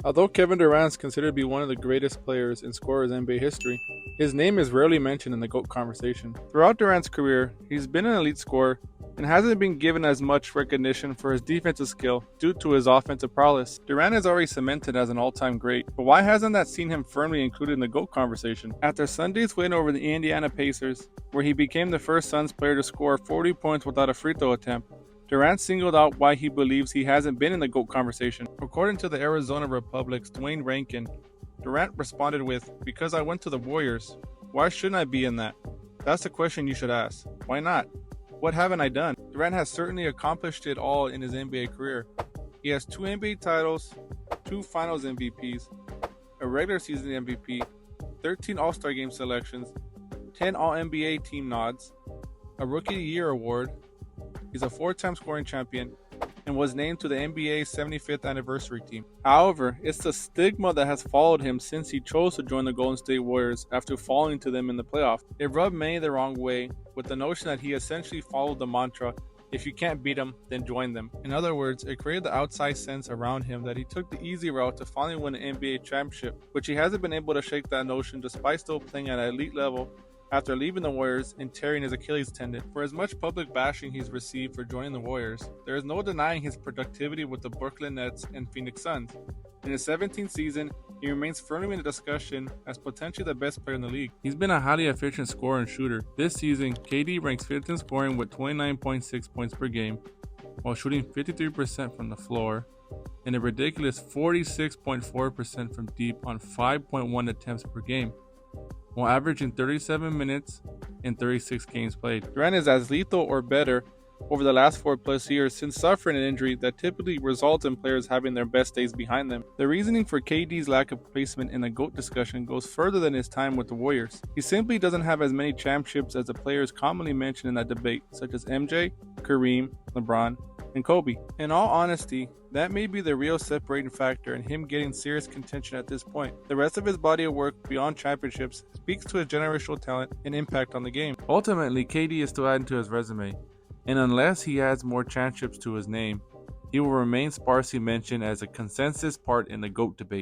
Although Kevin Durant is considered to be one of the greatest players and scorers in NBA history, his name is rarely mentioned in the GOAT conversation. Throughout Durant's career, he's been an elite scorer and hasn't been given as much recognition for his defensive skill due to his offensive prowess. Durant is already cemented as an all-time great, but why hasn't that seen him firmly included in the GOAT conversation? After Sunday's win over the Indiana Pacers, where he became the first Suns player to score 40 points without a free throw attempt, Durant singled out why he believes he hasn't been in the GOAT conversation. According to the Arizona Republic's Dwayne Rankin, Durant responded with, "Because I went to the Warriors. Why shouldn't I be in that? That's the question you should ask. Why not? What haven't I done?" Durant has certainly accomplished it all in his NBA career. He has 2 NBA titles, 2 Finals MVPs, a regular season MVP, 13 All-Star Game selections, 10 All-NBA team nods, a Rookie of the Year award. He's a 4-time scoring champion and was named to the NBA's 75th anniversary team. However, it's the stigma that has followed him since he chose to join the Golden State Warriors after falling to them in the playoffs. It rubbed many the wrong way, with the notion that he essentially followed the mantra, "If you can't beat them, then join them." In other words, it created the outside sense around him that he took the easy route to finally win an NBA championship, which he hasn't been able to shake that notion despite still playing at an elite level after leaving the Warriors and tearing his Achilles tendon. For as much public bashing he's received for joining the Warriors, there is no denying his productivity with the Brooklyn Nets and Phoenix Suns. In his 17th season, he remains firmly in the discussion as potentially the best player in the league. He's been a highly efficient scorer and shooter. This season, KD ranks 5th in scoring with 29.6 points per game, while shooting 53% from the floor and a ridiculous 46.4% from deep on 5.1 attempts per game, while averaging 37 minutes in 36 games played. Durant is as lethal or better over the last 4+ years since suffering an injury that typically results in players having their best days behind them. The reasoning for KD's lack of placement in the GOAT discussion goes further than his time with the Warriors. He simply doesn't have as many championships as the players commonly mentioned in that debate, such as MJ, Kareem, LeBron, and Kobe. In all honesty, that may be the real separating factor in him getting serious contention at this point. The rest of his body of work beyond championships speaks to his generational talent and impact on the game. Ultimately, KD is still adding to his resume, and unless he adds more championships to his name, he will remain sparsely mentioned as a consensus part in the GOAT debate.